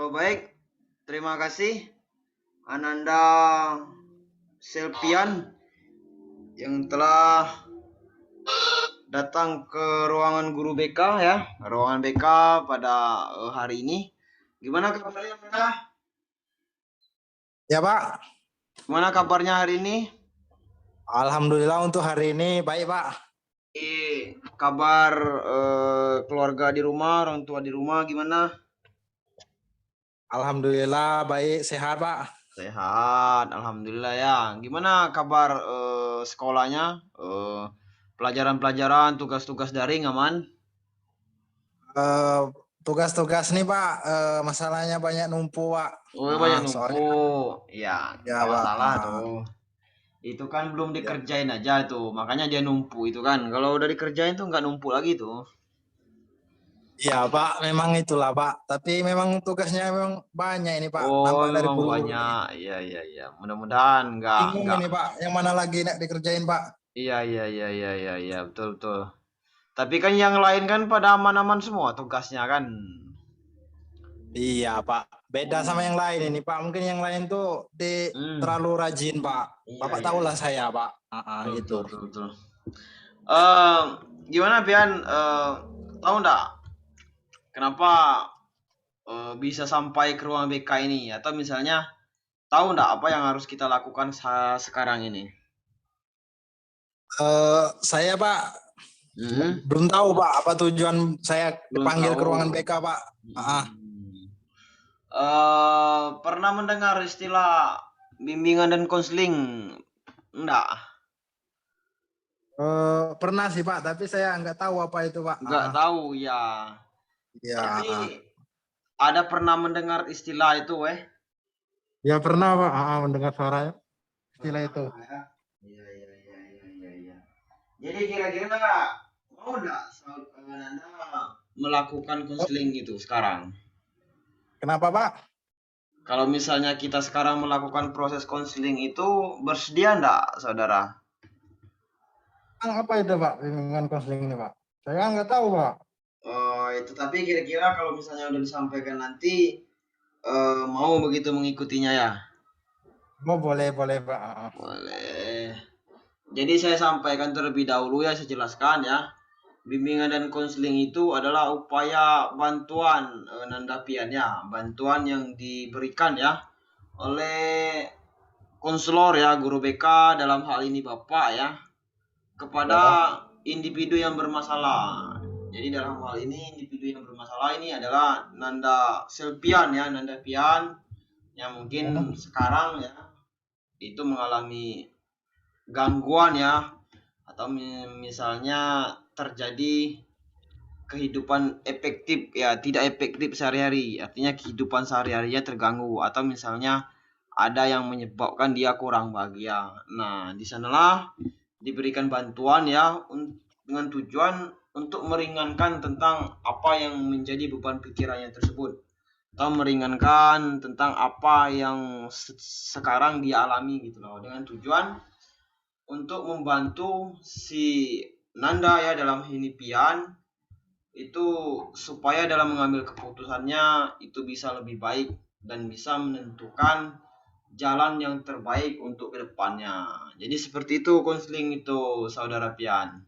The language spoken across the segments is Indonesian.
Baik, terima kasih Ananda Selpian yang telah datang ke ruangan guru BK ya, ruangan BK pada hari ini. Gimana kabarnya, Pak? Ya Pak, Gimana kabarnya hari ini? Alhamdulillah untuk hari ini baik Pak. Kabar keluarga di rumah, orang tua di rumah gimana? Alhamdulillah baik, sehat Pak. Sehat, alhamdulillah ya. Gimana kabar sekolahnya? Pelajaran-pelajaran, tugas-tugas daring aman? Tugas-tugas nih Pak, masalahnya banyak numpuk Pak. Oh, banyak Soalnya numpuk. Ya, ya nggak Pak. masalah tuh. Itu kan belum Ya. dikerjain aja tuh, makanya dia numpuk itu kan. Kalau udah dikerjain tuh nggak numpuk lagi tuh. Iya Pak, memang itulah Pak. Tapi memang tugasnya memang banyak ini Pak, Oh, nampak dari memang guru-guru ini. banyak. Iya, iya, iya. Mudah-mudahan Bingung nggak. ini Pak, yang mana lagi nak dikerjain Pak? Iya, iya, iya, iya, iya, iya, betul, betul. Tapi kan yang lain kan pada aman-aman semua tugasnya kan. Iya Pak, beda sama yang lain ini Pak. Mungkin yang lain tuh Hmm, terlalu rajin Pak. iya, Bapak iya, tahulah iya. saya Pak. Betul, Gitu. betul, betul, betul. Eh, Gimana Pian? Tahu nggak kenapa bisa sampai ke ruang BK ini? Atau misalnya tahu nggak apa yang harus kita lakukan sekarang ini? Saya Pak Hmm, belum tahu Pak apa tujuan saya belum dipanggil ke tahu. ruangan BK Pak. Hmm. Pernah mendengar istilah bimbingan dan konseling? Enggak, Pernah sih Pak, tapi saya nggak tahu apa itu Pak. nggak tahu ya. Ya, Tapi ada pernah mendengar istilah itu, weh? ya pernah Pak. Mendengar suara istilah itu. Pernah ya. Iya, iya, iya, iya, iya, iya. Jadi kira-kira mau nggak Nanda melakukan konseling itu sekarang? Kenapa Pak? Kalau misalnya kita sekarang melakukan proses konseling itu bersedia enggak, saudara? Apa itu Pak bimbingan konseling ini Pak? Saya nggak tahu Pak. Oh, itu tapi kira-kira kalau misalnya udah disampaikan nanti mau begitu mengikutinya ya? Boleh boleh Pak. Boleh. Jadi saya sampaikan terlebih dahulu ya, saya jelaskan ya. Bimbingan dan konseling itu adalah upaya bantuan Nandapian ya, bantuan yang diberikan ya oleh konselor ya, guru BK dalam hal ini Bapak ya, kepada Ya. individu yang bermasalah. Jadi dalam hal ini individu yang bermasalah ini adalah Nanda Selpian ya, Nanda Pian yang mungkin sekarang ya itu mengalami gangguan ya, atau misalnya terjadi kehidupan efektif ya, tidak efektif sehari-hari, artinya kehidupan sehari-harinya terganggu, atau misalnya ada yang menyebabkan dia kurang bahagia. Nah, di sanalah diberikan bantuan ya dengan tujuan untuk meringankan tentang apa yang menjadi beban pikirannya tersebut, atau meringankan tentang apa yang sekarang dia alami gitu loh, dengan tujuan untuk membantu si Nanda ya dalam hinipian itu supaya dalam mengambil keputusannya itu bisa lebih baik dan bisa menentukan jalan yang terbaik untuk kedepannya. Jadi seperti itu konseling itu, saudara Pian.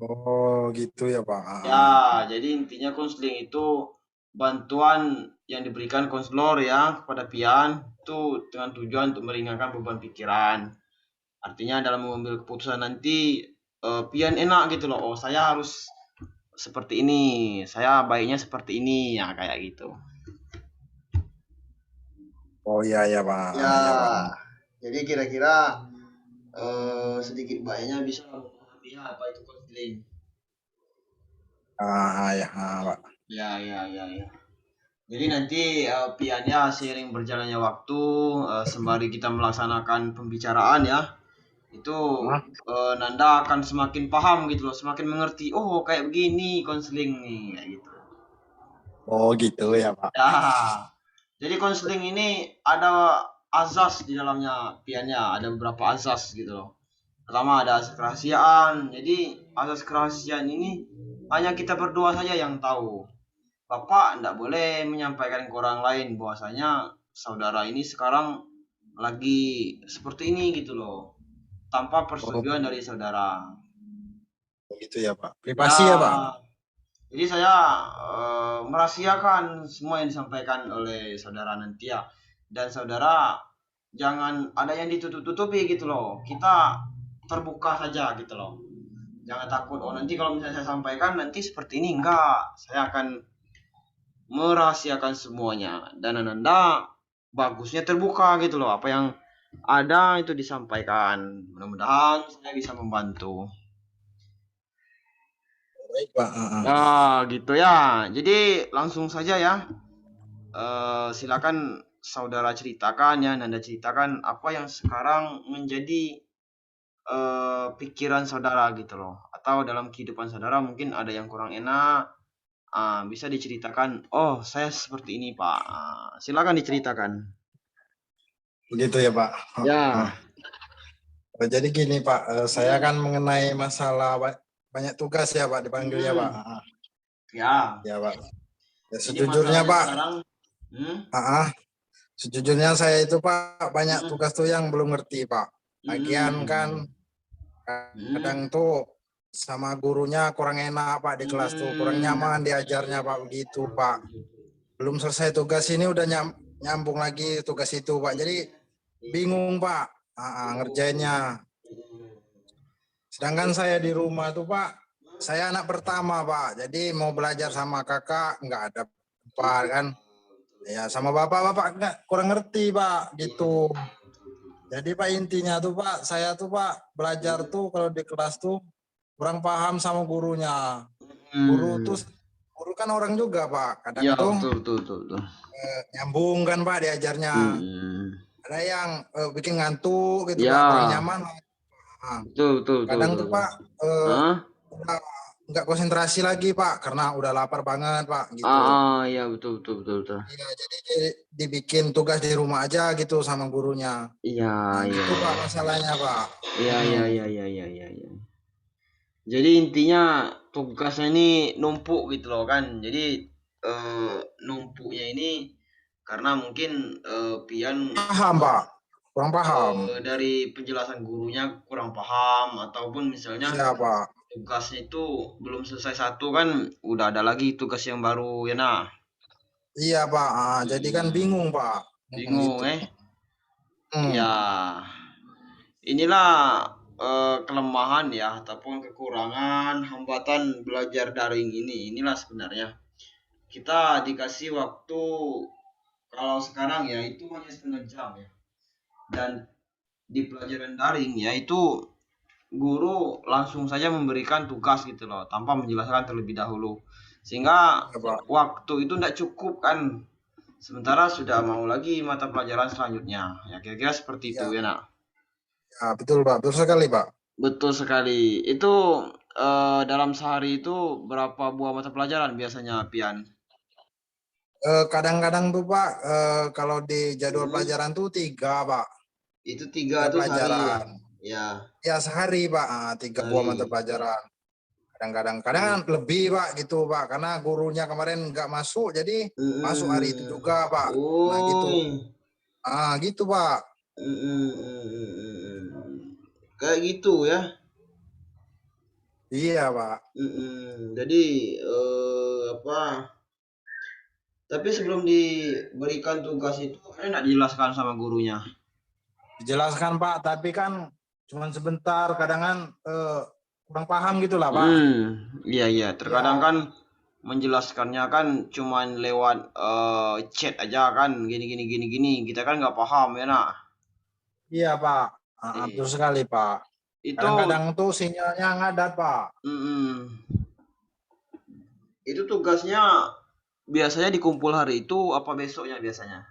Oh gitu ya Pak. Ya, jadi intinya konseling itu bantuan yang diberikan konselor ya kepada Pian itu dengan tujuan untuk meringankan beban pikiran. Artinya dalam mengambil keputusan nanti Pian enak gitu loh. Oh, saya harus seperti ini, saya baiknya seperti ini ya, kayak gitu. Oh iya ya Pak. Ya, Ya Pak. jadi kira-kira sedikit banyak bisa memahami apa itu konseling. Ya Pak. Ya, ya, ya, ya. Jadi nanti piannya seiring berjalannya waktu, sembari kita melaksanakan pembicaraan ya, itu Nanda akan semakin paham gitu loh, semakin mengerti. Oh, kayak begini konseling nih, kayak gitu. Oh gitu ya Pak. Ya, jadi konseling ini ada azas di dalamnya piannya, ada beberapa azas gitu loh. Pertama ada asas kerahasiaan. Jadi asas kerahasiaan ini hanya kita berdua saja yang tahu. Bapak tidak boleh menyampaikan ke orang lain bahwasanya saudara ini sekarang lagi seperti ini gitu loh, tanpa Oh, persetujuan dari saudara. begitu ya Pak. Ya, Privasi ya Pak. jadi saya merahasiakan semua yang disampaikan oleh saudara nanti ya. Dan saudara jangan ada yang ditutup-tutupi gitu loh. Kita terbuka saja gitu loh. Jangan takut, oh nanti kalau misalnya saya sampaikan nanti seperti ini, enggak. Saya akan merahasiakan semuanya. Dan Ananda bagusnya terbuka gitu loh. Apa yang ada itu disampaikan. Mudah-mudahan saya bisa membantu. Baik Pak. Nah, gitu ya. Jadi langsung saja ya. Silakan saudara ceritakan ya, Nanda ceritakan apa yang sekarang menjadi pikiran saudara gitu loh. Atau dalam kehidupan saudara mungkin ada yang kurang enak. Bisa diceritakan. Oh, saya seperti ini, Pak. Silakan diceritakan. Begitu ya Pak. Ya. Jadi gini Pak, saya kan mengenai masalah banyak tugas ya Pak dipanggil ya Pak. Ya. Ya Pak. Ya, Jadi sejujurnya masalahnya Pak. sekarang, Sejujurnya saya itu Pak banyak tugas tuh yang belum ngerti Pak. Lagian kan kadang tuh sama gurunya kurang enak Pak di kelas tuh, kurang nyaman diajarnya Pak, begitu Pak. Belum selesai tugas ini udah nyambung lagi tugas itu Pak. Jadi bingung Pak ngerjainnya. Sedangkan saya di rumah tuh Pak, saya anak pertama Pak. Jadi mau belajar sama kakak nggak ada Pak kan. Ya sama bapak-bapak nggak kurang ngerti Pak gitu. Jadi Pak intinya tuh Pak, saya tuh Pak belajar tuh kalau di kelas tuh kurang paham sama gurunya. Guru kan orang juga Pak. Kadang ya tuh betul. nyambung kan Pak diajarnya. Ada yang bikin ngantuk gitu Ya. Pak, kurang nyaman. Betul. Kadang tuh Pak nggak konsentrasi lagi Pak karena udah lapar banget Pak gitu. Ya betul. Iya, jadi dibikin tugas di rumah aja gitu sama gurunya. Iya. Gitu Pak masalahnya Pak. Iya. Jadi intinya tugasnya ini numpuk gitu loh kan. Jadi numpuknya ini karena mungkin Pian Paham Pak, kurang paham. dari penjelasan gurunya kurang paham, ataupun misalnya Iya Pak. tugasnya itu belum selesai satu kan udah ada lagi tugas yang baru ya nah. Iya Pak, jadi kan bingung Pak. Bingung gitu. Ya, inilah kelemahan ya ataupun kekurangan hambatan belajar daring ini. Inilah sebenarnya kita dikasih waktu kalau sekarang ya itu hanya setengah jam ya. Dan di pelajaran daring ya itu guru langsung saja memberikan tugas gitu loh tanpa menjelaskan terlebih dahulu, sehingga waktu itu tidak cukup kan, sementara sudah mau lagi mata pelajaran selanjutnya ya, kira-kira seperti itu ya nak. Ya betul Pak, betul sekali Pak. Betul sekali. Itu dalam sehari itu berapa buah mata pelajaran biasanya Pian? Kadang-kadang tuh Pak, kalau di jadwal pelajaran tuh 3 Pak. Itu 3 tuh pelajaran. Ya. Ya sehari Pak, 3 buah mata pelajaran. Kadang lebih Pak gitu Pak, karena gurunya kemarin nggak masuk, jadi masuk hari itu juga Pak. Nah gitu. Gitu Pak. Kayak gitu ya. Iya Pak. Jadi apa? Tapi sebelum diberikan tugas itu enak dijelaskan sama gurunya. Dijelaskan Pak, tapi kan cuma sebentar, kadang kan kurang paham gitu lah Pak. Iya. Terkadang kan menjelaskannya kan cuman lewat chat aja kan, gini. Kita kan nggak paham ya nak. Iya Pak, betul sekali Pak. Kadang-kadang tuh sinyalnya ngadat Pak. Itu tugasnya biasanya dikumpul hari itu apa besoknya biasanya?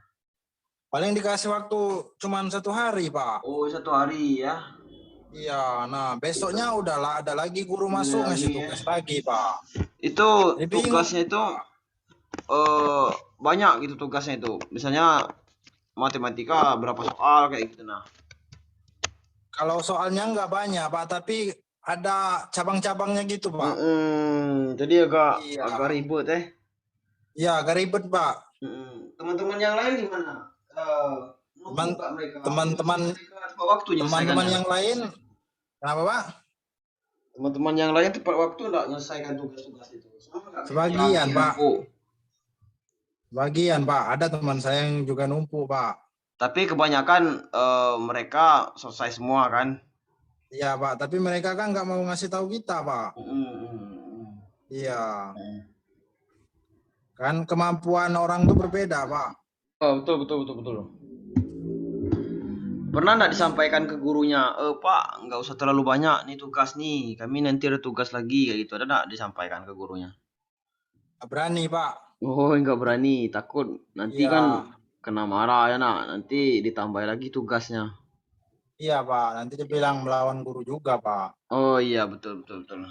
Paling dikasih waktu cuman 1 hari Pak. Oh 1 hari ya. Iya, nah besoknya udah ada lagi guru masuk ngasih tugas lagi Pak. Itu tugasnya itu banyak gitu tugasnya itu. Misalnya matematika berapa soal kayak gitu nah. Kalau soalnya nggak banyak Pak, tapi ada cabang-cabangnya gitu Pak. Jadi agak Iya. agak ribet Iya, agak ribet Pak. Teman-teman yang lain gimana? Teman Numpuk nggak mereka? Apa masih teman-teman mereka tepat waktu teman-teman menyelesaikannya? yang lain, kenapa Pak? Teman-teman yang lain tepat waktu nggak menyelesaikan tugas-tugas itu? Sama nggak kayak yang Sebagian Pak, numpuk? sebagian Pak. Ada teman saya yang juga numpuk Pak. Tapi kebanyakan mereka selesai semua kan? Iya Pak, tapi mereka kan nggak mau ngasih tahu kita Pak. Iya, kan kemampuan orang tuh berbeda Pak. Oh, betul betul betul betul. Pernah nggak disampaikan ke gurunya, Pak, nggak usah terlalu banyak nih tugas nih, kami nanti ada tugas lagi kayak gitu. Ada nggak disampaikan ke gurunya? Nggak berani Pak. Oh, nggak berani, takut nanti Iya, kan kena marah ya nak, nanti ditambah lagi tugasnya. iya Pak. Nanti dia bilang melawan guru juga Pak. Oh iya betul betul betul.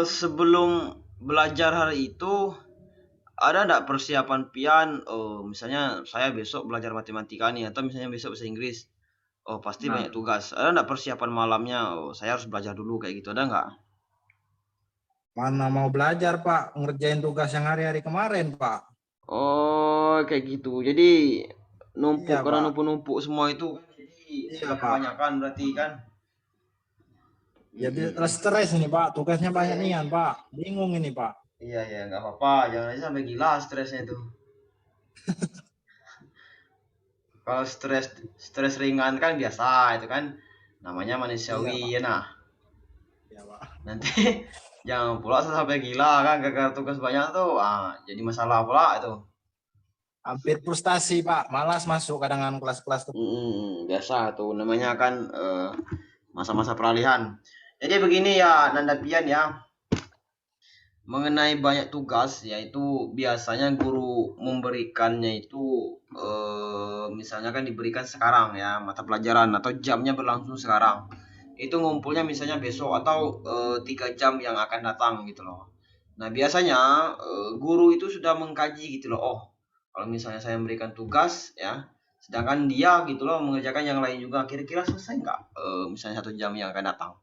Sebelum belajar hari itu ada nggak persiapan Pian? Oh, misalnya saya besok belajar matematika nih, atau misalnya besok bahasa Inggris. Oh, pasti banyak tugas. Ada nggak persiapan malamnya? Oh, saya harus belajar dulu kayak gitu. Ada nggak? Mana mau belajar Pak, ngerjain tugas yang hari-hari kemarin Pak. Oh, kayak gitu. Jadi numpuk Iya karena Pak, numpuk-numpuk semua itu kan jadi iya sudah Pak. kebanyakan berarti kan. Jadi Mm-mm. stres ini Pak, tugasnya banyak nian Pak. Bingung ini Pak. Iya ya nggak apa-apa. Jangan aja sampai gila stresnya itu. Kalau stres ringan kan biasa itu kan namanya Iya manusiawi Pak, ya nah. iya Pak. Nanti jangan pula sampai gila kan gara-gara tugas banyak tuh. Jadi masalah pula itu. Hampir frustasi Pak, malas masuk kadang kelas-kelas tuh. Biasa tuh namanya kan masa-masa peralihan. Jadi begini ya Nanda Pian ya. Mengenai banyak tugas yaitu biasanya guru memberikannya itu misalnya kan diberikan sekarang ya mata pelajaran atau jamnya berlangsung sekarang. Itu ngumpulnya misalnya besok atau 3 jam yang akan datang gitu loh. Nah, biasanya guru itu sudah mengkaji gitu loh. Oh, kalau misalnya saya memberikan tugas ya, sedangkan dia gitu loh mengerjakan yang lain juga, kira-kira selesai nggak? Misalnya 1 jam yang akan datang.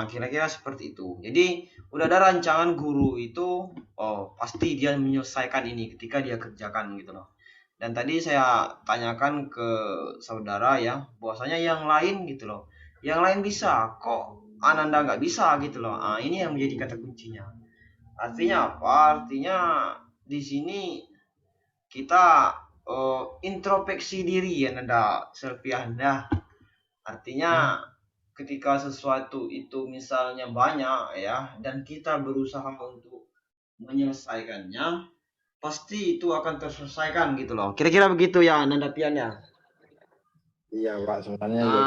Kira-kira seperti itu. Jadi udah ada rancangan guru itu, oh pasti dia menyelesaikan ini ketika dia kerjakan gitu loh. Dan tadi saya tanyakan ke saudara ya, bahwasanya yang lain gitu loh, yang lain bisa, kok Ananda nggak bisa gitu loh. Ini yang menjadi kata kuncinya. Artinya apa? Artinya di sini kita introspeksi diri ya Nanda Selviah. Artinya ketika sesuatu itu misalnya banyak ya dan kita berusaha untuk menyelesaikannya, pasti itu akan terselesaikan gitu loh. Kira-kira begitu ya Nanda Pian ya. Iya Pak, sebenarnya ya gitu.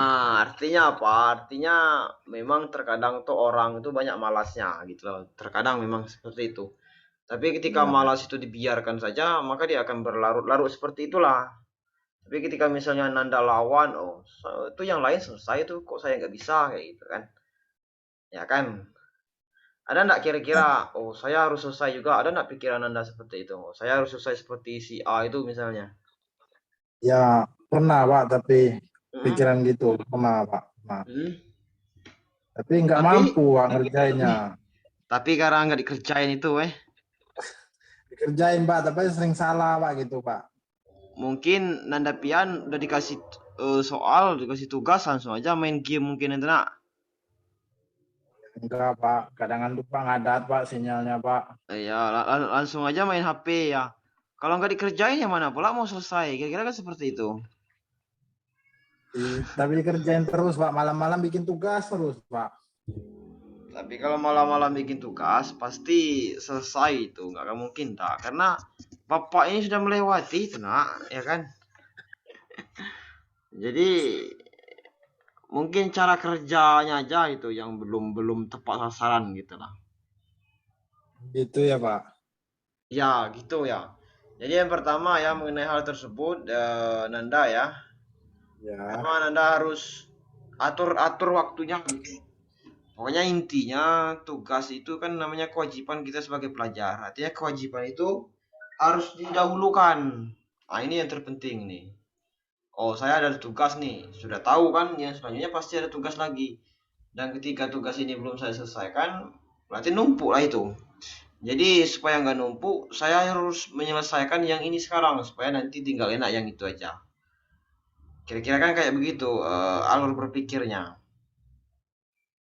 Artinya apa? Artinya memang terkadang tuh orang itu banyak malasnya gitu loh. Terkadang memang seperti itu. Tapi ketika Iya, malas itu dibiarkan saja, maka dia akan berlarut-larut seperti itulah. Tapi ketika misalnya Nanda lawan, oh itu yang lain selesai tuh, kok saya nggak bisa kayak gitu kan? Ya kan? Ada nggak kira-kira, oh saya harus selesai juga, ada nggak pikiran Anda seperti itu? Oh, saya harus selesai seperti si A itu misalnya. ya pernah Pak, tapi Mm-mm. pikiran gitu pernah Pak. Nah, Hmm. tapi nggak Tapi, mampu Pak ngerjainnya. tapi karena nggak dikerjain itu, Dikerjain Pak, tapi sering salah Pak gitu Pak. mungkin Nanda Pian udah dikasih soal, dikasih tugas, langsung aja main game mungkin itu nak. Enggak Pak, kadang lupa ngadat Pak sinyalnya Pak. Ya, langsung aja main HP ya. Kalau nggak dikerjain ya mana pula mau selesai? Kira-kira kan seperti itu. Tapi dikerjain terus Pak, malam-malam bikin tugas terus Pak. Tapi kalau malam-malam bikin tugas, pasti selesai itu. Nggak akan mungkin tak. Karena bapak ini sudah melewati itu nak, ya kan? Jadi mungkin cara kerjanya aja itu yang belum belum tepat sasaran gitu lah. Gitu ya Pak. Ya gitu ya. Jadi yang pertama ya mengenai hal tersebut, Nanda ya, Ya, memang Nanda harus atur waktunya gitu. Pokoknya intinya tugas itu kan namanya kewajiban kita sebagai pelajar. Artinya kewajiban itu harus didahulukan. Ini yang terpenting nih. oh saya ada tugas nih, sudah tahu kan yang selanjutnya pasti ada tugas lagi. Dan ketika tugas ini belum saya selesaikan, berarti numpuk lah itu. Jadi supaya nggak numpuk, saya harus menyelesaikan yang ini sekarang supaya nanti tinggal enak yang itu aja. Kira-kira kan kayak begitu alur berpikirnya.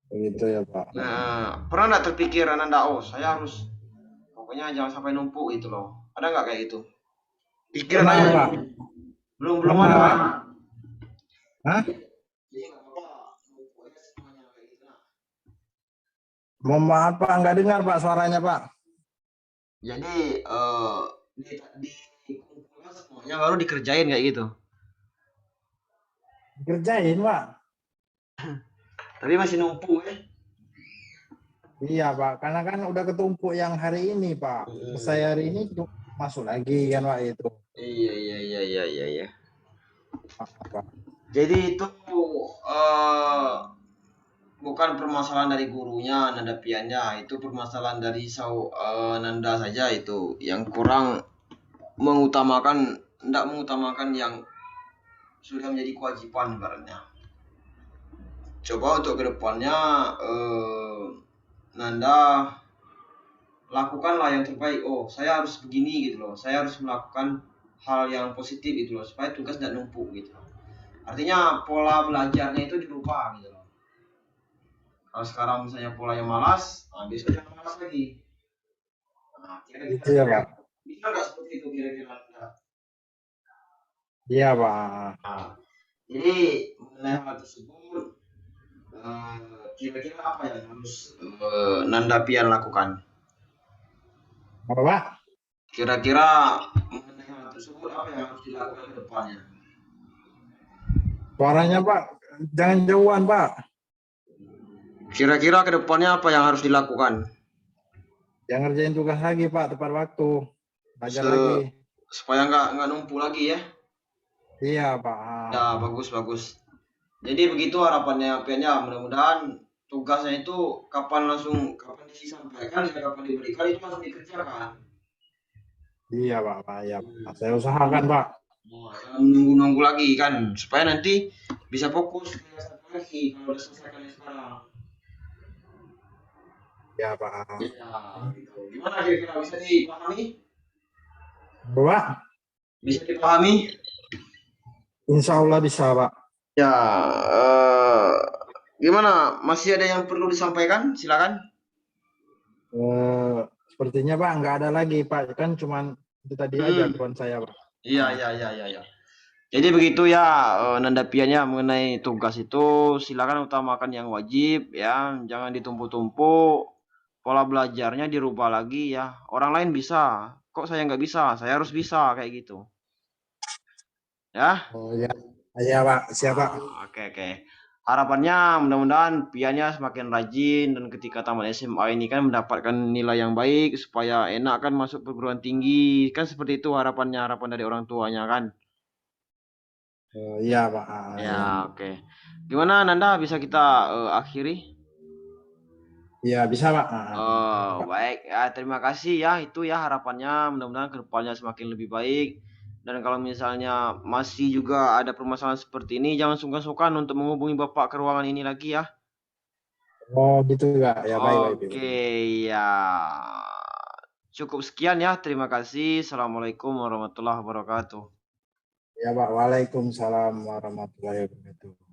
Begitu ya Pak. Nah, pernah nggak terpikir Ananda, oh saya harus pokoknya jangan sampai numpuk gitu loh. Ada nggak kayak gitu? Pikiran Pernah aja. Pak. Belum belum Pernah ada. Pak. Hah? Jadi nggak apa-apa, numpuk aja semuanya kayak gitu. Nah, Mohon maaf Pak, nggak dengar Pak suaranya Pak. jadi dikumpulkan semuanya baru dikerjain kayak gitu. Kerjain Pak. Tapi masih numpuk ya. Iya Pak, karena kan udah ketumpuk yang hari ini Pak. Selesai hari ini masuk lagi kan Pak itu. Iya iya iya iya iya. Iya. Pak. Jadi itu eh bukan permasalahan dari gurunya, nanda piannya, itu permasalahan dari nanda saja itu yang kurang mengutamakan, tidak mengutamakan yang sudah menjadi kewajiban ibaratnya. Coba untuk kedepannya Nanda lakukanlah yang terbaik. Oh, saya harus begini gitu loh. Saya harus melakukan hal yang positif gitu loh supaya tugas tidak numpuk gitu. Artinya pola belajarnya itu dirubah gitu loh. Kalau sekarang misalnya polanya malas, nah besok jangan malas lagi. Nah, Itu ya Pak. bisa nggak seperti itu kira-kira? Iya Pak. Nah, jadi mengenai hal tersebut, kira-kira apa yang harus Nanda Pian lakukan? Apa Pak? Kira-kira mengenai hal tersebut apa yang harus dilakukan ke depannya? Suaranya Pak, jangan jauhan Pak. Kira-kira ke depannya apa yang harus dilakukan? Jangan ngerjain tugas lagi Pak, tepat waktu. Belajar Se lagi. supaya nggak numpuk lagi ya? Iya Pak. Ya bagus bagus. Jadi begitu harapannya Piannya, mudah-mudahan tugasnya itu kapan disampaikan ya kapan diberikan itu langsung dikerjakan. Iya Pak, iya Pak. Saya usahakan Pak. Oh, jangan nunggu-nunggu lagi kan supaya nanti bisa fokus ke satu lagi kalau udah selesaikan yang sekarang. Iya Pak. Ya, gitu. Gimana kira-kira bisa dipahami? Pak, Bisa dipahami? insya Allah bisa Pak. Ya, gimana? Masih ada yang perlu disampaikan? Silakan. Sepertinya Pak nggak ada lagi Pak. Kan cuman itu tadi aja keluhan saya Pak. Iya, iya, iya, iya, iya. Jadi begitu ya nandapiannya mengenai tugas itu silakan utamakan yang wajib ya, jangan ditumpuk-tumpuk. Pola belajarnya dirubah lagi ya. Orang lain bisa, kok saya nggak bisa? Saya harus bisa kayak gitu. Ya. Oh ya, iya Pak, siapa? Oke oke. Harapannya mudah-mudahan piannya semakin rajin dan ketika tamat SMA ini kan mendapatkan nilai yang baik supaya enak kan masuk perguruan tinggi. Kan seperti itu harapannya, harapan dari orang tuanya kan. Iya Pak. Ya, oke. Gimana Nanda bisa kita akhiri? Iya bisa Pak. Oh, baik. Ya, terima kasih ya. Itu ya harapannya mudah-mudahan kedepannya semakin lebih baik. Dan kalau misalnya masih juga ada permasalahan seperti ini, jangan sungkan-sungkan untuk menghubungi Bapak ke ruangan ini lagi ya. Oh gitu Pak. Ya baik. Oke, ya. Cukup sekian ya. Terima kasih. Assalamualaikum warahmatullahi wabarakatuh. Ya Pak. Waalaikumsalam warahmatullahi wabarakatuh.